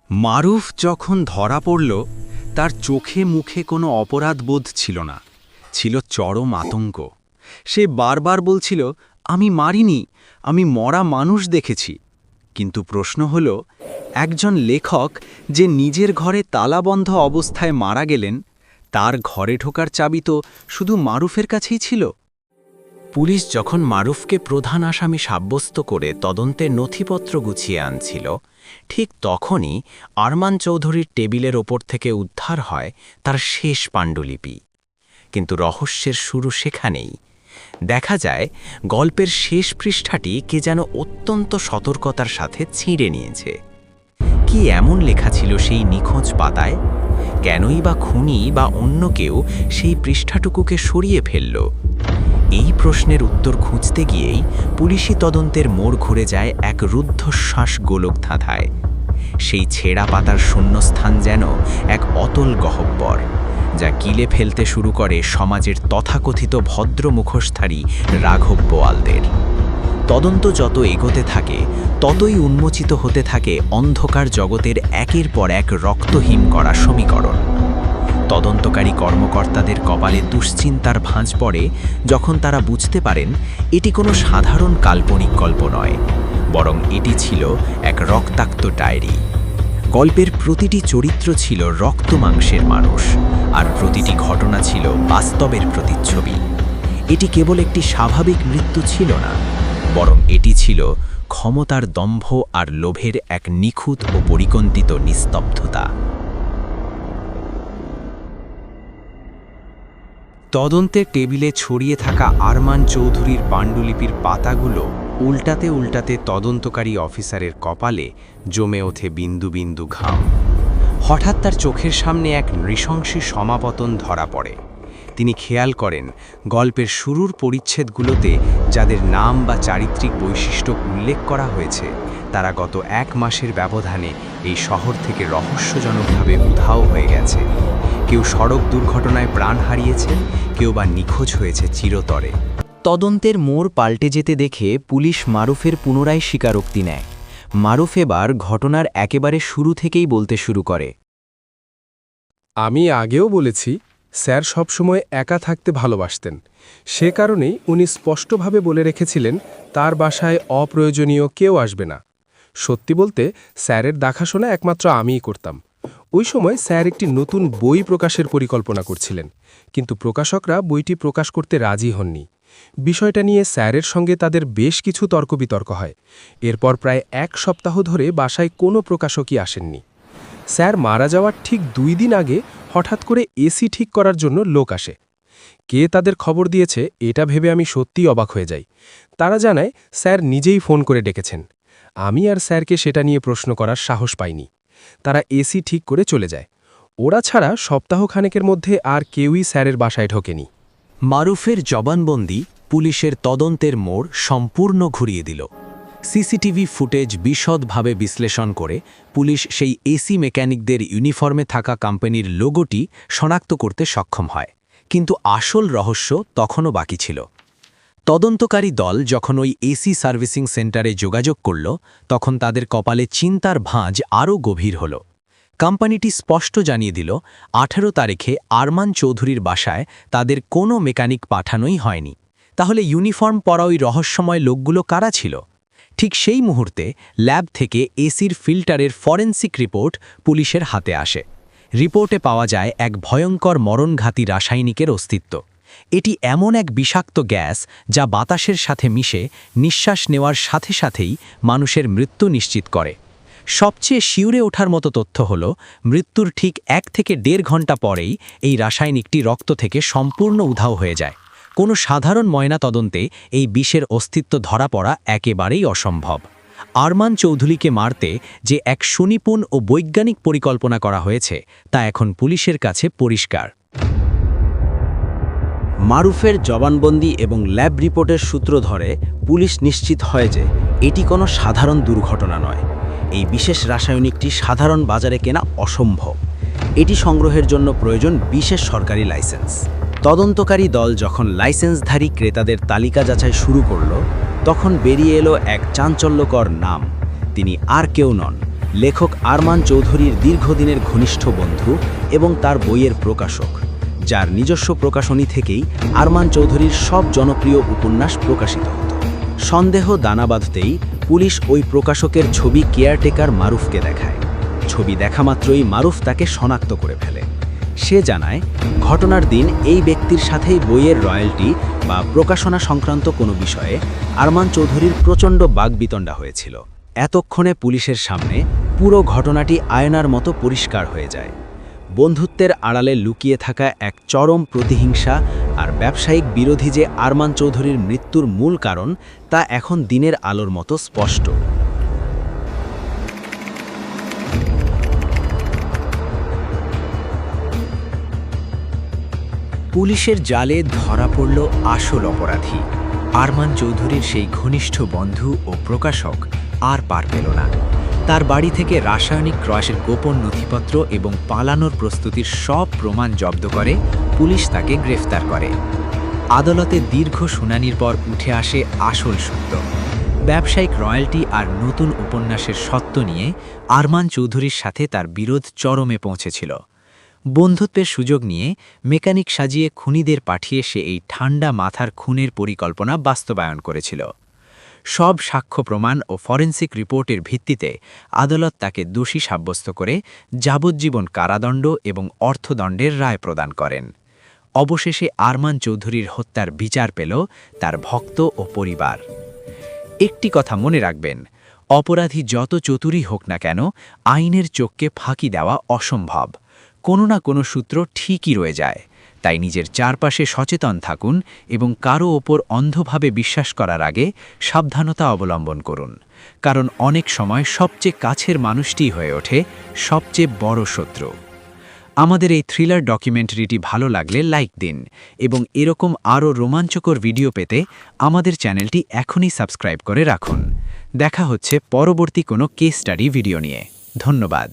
মারুফ যখন ধরা পড়ল, তার চোখে মুখে কোনো অপরাধবোধ ছিল না, ছিল চরম আতঙ্ক। সে বারবার বলছিল, আমি মারিনি, আমি মরা মানুষ দেখেছি। কিন্তু প্রশ্ন হল, একজন লেখক যে নিজের ঘরে তালাবন্ধ অবস্থায় মারা গেলেন, তার ঘরে ঢোকার চাবি তো শুধু মারুফের কাছেই ছিল। পুলিশ যখন মারুফকে প্রধান আসামি সাব্যস্ত করে তদন্তের নথিপত্র গুছিয়ে আনছিল, ঠিক তখনই আরমান চৌধুরীর টেবিলের ওপর থেকে উদ্ধার হয় তার শেষ পাণ্ডুলিপি। কিন্তু রহস্যের শুরু সেখানেই। দেখা যায় গল্পের শেষ পৃষ্ঠাটি কে যেন অত্যন্ত সতর্কতার সাথে ছিঁড়ে নিয়েছে। কি এমন লেখা ছিল সেই নিখোঁজ পাতায়? কেনই বা খুনি বা অন্য কেউ সেই পৃষ্ঠাটুকুকে সরিয়ে ফেলল? এই প্রশ্নের উত্তর খুঁজতে গিয়েই পুলিশি তদন্তের মোড় ঘুরে যায় এক রুদ্ধশ্বাস গোলক ধাঁধায়। সেই ছেঁড়া পাতার শূন্যস্থান যেন এক অতল গহ্বর, যা গিলে ফেলতে শুরু করে সমাজের তথাকথিত ভদ্র মুখোশধারী রাঘব বোয়ালদের। তদন্ত যত এগোতে থাকে, ততই উন্মোচিত হতে থাকে অন্ধকার জগতের একের পর এক রক্তহীন করা সমীকরণ। তদন্তকারী কর্মকর্তাদের কপালে দুশ্চিন্তার ভাঁজ পড়ে যখন তারা বুঝতে পারেন এটি কোনো সাধারণ কাল্পনিক গল্প নয়, বরং এটি ছিল এক রক্তাক্ত ডায়েরি। গল্পের প্রতিটি চরিত্র ছিল রক্ত মাংসের মানুষ, আর প্রতিটি ঘটনা ছিল বাস্তবের প্রতিচ্ছবি। এটি কেবল একটি স্বাভাবিক মৃত্যু ছিল না, বরং এটি ছিল ক্ষমতার দম্ভ আর লোভের এক নিখুঁত ও পরিকল্পিত নিস্তব্ধতা। তদন্তের টেবিলে ছড়িয়ে থাকা আরমান চৌধুরীর পাণ্ডুলিপির পাতাগুলো উল্টাতে উল্টাতে তদন্তকারী অফিসারের কপালে জমে ওঠে বিন্দু বিন্দু ঘাম। হঠাৎ তার চোখের সামনে এক নৃশংসী সমাপতন ধরা পড়ে। তিনি খেয়াল করেন গল্পের শুরুর পরিচ্ছেদগুলোতে যাদের নাম বা চারিত্রিক বৈশিষ্ট্য উল্লেখ করা হয়েছে, তারা গত 1 মাসের ব্যবধানে এই শহর থেকে রহস্যজনকভাবে উধাও হয়ে গেছে। কেউ সড়ক দুর্ঘটনায় প্রাণ হারিয়েছে, কেউ বা নিখোঁজ হয়েছে চিরতরে। তদন্তের মোড় পাল্টে যেতে দেখে পুলিশ মারুফের পুনরায় স্বীকারোক্তি নেয়। মারুফ এবার ঘটনার একেবারে শুরু থেকেই বলতে শুরু করে। আমি আগেও বলেছি, স্যার সবসময় একা থাকতে ভালোবাসতেন। সে কারণেই উনি স্পষ্টভাবে বলে রেখেছিলেন তার বাসায় অপ্রয়োজনীয় কেউ আসবে না। সত্যি বলতে স্যারের দেখাশোনা একমাত্র আমিই করতাম। ওই সময় স্যার একটি নতুন বই প্রকাশের পরিকল্পনা করছিলেন, কিন্তু প্রকাশকরা বইটি প্রকাশ করতে রাজি হননি। বিষয়টা নিয়ে স্যারের সঙ্গে তাদের বেশ কিছু তর্ক-বিতর্ক হয়। এরপর প্রায় 1 সপ্তাহ ধরে বাসায় কোনো প্রকাশকই আসেননি। স্যার মারা যাওয়ার ঠিক 2 দিন আগে হঠাৎ করে এসি ঠিক করার জন্য লোক আসে। কে তাদের খবর দিয়েছে এটা ভেবে আমি সত্যিই অবাক হয়ে যাই। তারা জানায় স্যার নিজেই ফোন করে ডেকেছেন। আমি আর স্যারকে সেটা নিয়ে প্রশ্ন করার সাহস পাইনি। তারা এসি ঠিক করে চলে যায়। ওরা ছাড়া সপ্তাহখানেকের মধ্যে আর কেউই স্যারের বাসায় ঢোকেনি। মারুফের জবানবন্দি পুলিশের তদন্তের মোড় সম্পূর্ণ ঘুরিয়ে দিল। সিসিটিভি ফুটেজ বিশদভাবে বিশ্লেষণ করে পুলিশ সেই এসি মেকানিকদের ইউনিফর্মে থাকা কোম্পানির লোগোটি শনাক্ত করতে সক্ষম হয়। কিন্তু আসল রহস্য তখনও বাকি ছিল। তদন্তকারী দল যখন ওই এসি সার্ভিসিং সেন্টারে যোগাযোগ করল, তখন তাদের কপালে চিন্তার ভাঁজ আরও গভীর হল। কোম্পানিটি স্পষ্ট জানিয়ে দিল 18 তারিখে আরমান চৌধুরীর বাসায় তাদের কোনো মেকানিক পাঠানোই হয়নি। তাহলে ইউনিফর্ম পরা ওই রহস্যময় লোকগুলো কারা ছিল? ঠিক সেই মুহূর্তে ল্যাব থেকে এসির ফিল্টারের ফরেনসিক রিপোর্ট পুলিশের হাতে আসে। রিপোর্টে পাওয়া যায় এক ভয়ঙ্কর মরণঘাতী রাসায়নিকের অস্তিত্ব। এটি এমন এক বিষাক্ত গ্যাস যা বাতাসের সাথে মিশে নিঃশ্বাস নেওয়ার সাথে সাথেই মানুষের মৃত্যু নিশ্চিত করে। সবচেয়ে শিউরে ওঠার মতো তথ্য হল, মৃত্যুর ঠিক 1 থেকে 1.5 ঘন্টা পরেই এই রাসায়নিকটি রক্ত থেকে সম্পূর্ণ উধাও হয়ে যায়। কোনো সাধারণ ময়না তদন্তে এই বিষের অস্তিত্ব ধরা পড়া একেবারেই অসম্ভব। আরমান চৌধুরীকে মারতে যে এক সুনিপুণ ও বৈজ্ঞানিক পরিকল্পনা করা হয়েছে, তা এখন পুলিশের কাছে পরিষ্কার। মারুফের জবানবন্দি এবং ল্যাব রিপোর্টের সূত্র ধরে পুলিশ নিশ্চিত হয় যে এটি কোনো সাধারণ দুর্ঘটনা নয়। এই বিশেষ রাসায়নিকটি সাধারণ বাজারে কেনা অসম্ভব। এটি সংগ্রহের জন্য প্রয়োজন বিশেষ সরকারি লাইসেন্স। তদন্তকারী দল যখন লাইসেন্সধারী ক্রেতাদের তালিকা যাচাই শুরু করল, তখন বেরিয়ে এলো এক চাঞ্চল্যকর নাম। তিনি আর কেউ নন, লেখক আরমান চৌধুরীর দীর্ঘদিনের ঘনিষ্ঠ বন্ধু এবং তার বইয়ের প্রকাশক, যার নিজস্ব প্রকাশনী থেকেই আরমান চৌধুরীর সব জনপ্রিয় উপন্যাস প্রকাশিত হতো। সন্দেহ দানা বাঁধতেই পুলিশ ওই প্রকাশকের ছবি কেয়ারটেকার মারুফকে দেখায়। ছবি দেখা মাত্রই মারুফ তাকে শনাক্ত করে ফেলে। সে জানায়, ঘটনার দিন এই ব্যক্তির সাথেই বইয়ের রয়্যালটি বা প্রকাশনা সংক্রান্ত কোনো বিষয়ে আরমান চৌধুরীর প্রচণ্ড বাগবিতণ্ডা হয়েছিল। এতক্ষণে পুলিশের সামনে পুরো ঘটনাটি আয়নার মতো পরিষ্কার হয়ে যায়। বন্ধুত্বের আড়ালে লুকিয়ে থাকা এক চরম প্রতিহিংসা আর ব্যবসায়িক বিরোধী যে আরমান চৌধুরীর মৃত্যুর মূল কারণ, তা এখন দিনের আলোর মতো স্পষ্ট। পুলিশের জালে ধরা পড়ল আসল অপরাধী। আরমান চৌধুরীর সেই ঘনিষ্ঠ বন্ধু ও প্রকাশক আর পার পেল না। তার বাড়ি থেকে রাসায়নিক ক্রয়ের গোপন নথিপত্র এবং পালানোর প্রস্তুতির সব প্রমাণ জব্দ করে পুলিশ তাকে গ্রেফতার করে। আদালতে দীর্ঘ শুনানির পর উঠে আসে আসল সত্য। ব্যবসায়িক রয়্যালটি আর নতুন উপন্যাসের সত্য নিয়ে আরমান চৌধুরীর সাথে তার বিরোধ চরমে পৌঁছেছিল। বন্ধুত্বের সুযোগ নিয়ে মেকানিক সাজিয়ে খুনিদের পাঠিয়ে সে এই ঠান্ডা মাথার খুনের পরিকল্পনা বাস্তবায়ন করেছিল। সব সাক্ষ্য প্রমাণ ও ফরেনসিক রিপোর্টের ভিত্তিতে আদালত তাকে দোষী সাব্যস্ত করে যাবজ্জীবন কারাদণ্ড এবং অর্থদণ্ডের রায় প্রদান করেন। অবশেষে আরমান চৌধুরীর হত্যার বিচার পেল তার ভক্ত ও পরিবার। একটি কথা মনে রাখবেন, অপরাধী যত চতুরই হোক না কেন, আইনের চোখকে ফাঁকি দেওয়া অসম্ভব। কোনো না কোনো সূত্র ঠিকই রয়ে যায়। তাই নিজের চারপাশে সচেতন থাকুন এবং কারো ওপর অন্ধভাবে বিশ্বাস করার আগে সাবধানতা অবলম্বন করুন, কারণ অনেক সময় সবচেয়ে কাছের মানুষটিই হয়ে ওঠে সবচেয়ে বড় শত্রু। আমাদের এই থ্রিলার ডকুমেন্টারিটি ভালো লাগলে লাইক দিন এবং এরকম আরও রোমাঞ্চকর ভিডিও পেতে আমাদের চ্যানেলটি এখনই সাবস্ক্রাইব করে রাখুন। দেখা হচ্ছে পরবর্তী কোনো কেস স্টাডি ভিডিও নিয়ে। ধন্যবাদ।